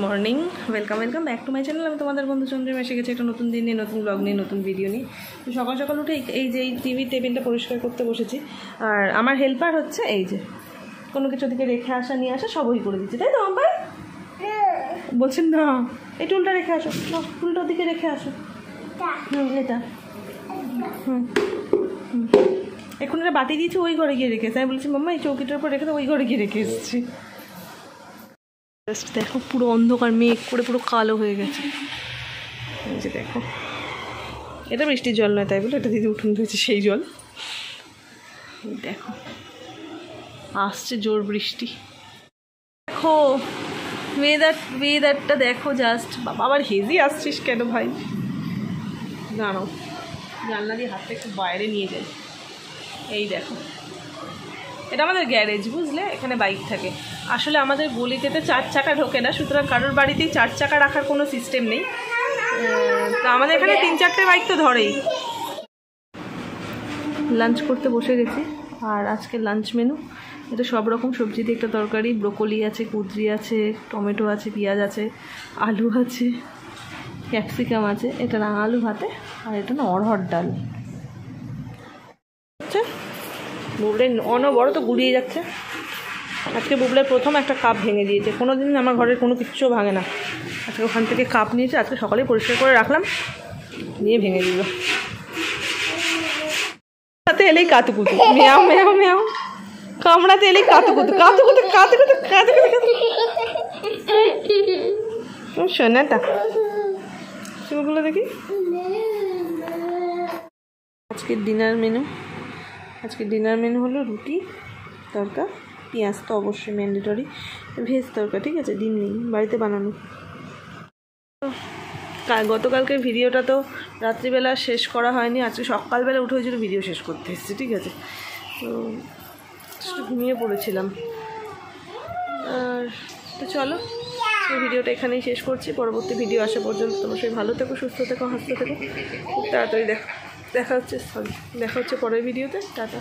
Morning, welcome back to my channel. আমি তোমাদের বন্ধু চন্দ্রিমা এসে গেছি একটা নতুন দিন নিয়ে, নতুন ব্লগ নিয়ে, নতুন ভিডিও নিয়ে। তো সকাল সকাল উঠে এই যে এই টিভি টেবিলটা পরিষ্কার করতে বসেছি। আর আমার হেল্পার হচ্ছে এই যে কোনো কিছু দিকে রেখে আসা নিয়ে আসা সব ওই করে দিচ্ছে, তাই তো আম্পাই? বলছেন না এই টুলটা রেখে আসো, টুলটার দিকে রেখে আসো। এটা এখন এটা বাটি দিয়েছি, ওই ঘরে গিয়ে রেখেছি। আমি বলছি মাম্মা এই চৌকিটার উপর রেখে তো ওই ঘরে গিয়ে রেখে এসেছি। জাস্ট দেখো পুরো অন্ধকার মেঘ করে পুরো কালো হয়ে গেছে। এই যে দেখো, এটা বৃষ্টির জল নয় তাই বলে এটা দিদি উঠোন ধুয়েছে সেই জল। দেখো আসছে জোর বৃষ্টি। দেখো ওয়েদারটা দেখো জাস্ট। বাবা আবার হেজি আসছিস কেন ভাই? দাঁড়াও, জানলা দিয়ে হাতটা একটু বাইরে নিয়ে যাই। এই দেখো, এটা আমাদের গ্যারেজ, বুঝলে? এখানে বাইক থাকে। আসলে আমাদের গলিতে 4 চাকা ঢোকে না, সুতরাং কারোর বাড়িতেই 4 চাকা রাখার কোনো সিস্টেম নেই। তো আমাদের এখানে 3-4টে বাইক তো ধরেই। লাঞ্চ করতে বসে গেছি। আর আজকে লাঞ্চ মেনু এটা সব রকম সবজি দিয়ে একটা তরকারি, ব্রোকলি আছে, কুঁদরি আছে, টমেটো আছে, পেঁয়াজ আছে, আলু আছে, ক্যাপসিকাম আছে। এটা না আলু ভাতে, আর এটা না অড়হর ডাল। আচ্ছা, বুবলের অনবরত গুলিয়ে যাচ্ছে। আজকে বুবলের প্রথম একটা কাপ ভেঙে দিয়েছে। কোনো দিন আমার ঘরের কোনো কিচ্ছু ভাঙে না, আজকে ওখান থেকে কাপ নিয়েছে। আজকে সকালে পরিষ্কার করে রাখলাম, নিয়ে ভেঙে দিল। কামড়াতে এলেই কাতুকুতু, মেয়াও মেয়াও মেয়াও। কামড়াতে এলেই কাতুকুতু কাতুকুতু কাতুকুতু কাতুকুতু। শোনাটা চুলগুলো দেখি। আজকের ডিনার মেনু হলো রুটি, তরকা, পেঁয়াজ তো অবশ্যই ম্যান্ডেটরি, ভেজ তরকা, ঠিক আছে? ডিম নেই, বাড়িতে বানানো। গতকালকের ভিডিওটা তো রাত্রিবেলা শেষ করা হয়নি, আজকে সকালবেলা উঠে হয়েছিল ভিডিও শেষ করতে এসেছি, ঠিক আছে? তো একটু ঘুমিয়ে পড়েছিলাম। আর তো চলো এই ভিডিওটা এখানেই শেষ করছি। পরবর্তী ভিডিও আসা পর্যন্ত তোমরা সবাই ভালো থেকো, সুস্থ থেকো, হাসতে থেকো। খুব তাড়াতাড়ি দেখা হচ্ছে পরের ভিডিওতে। টাটা।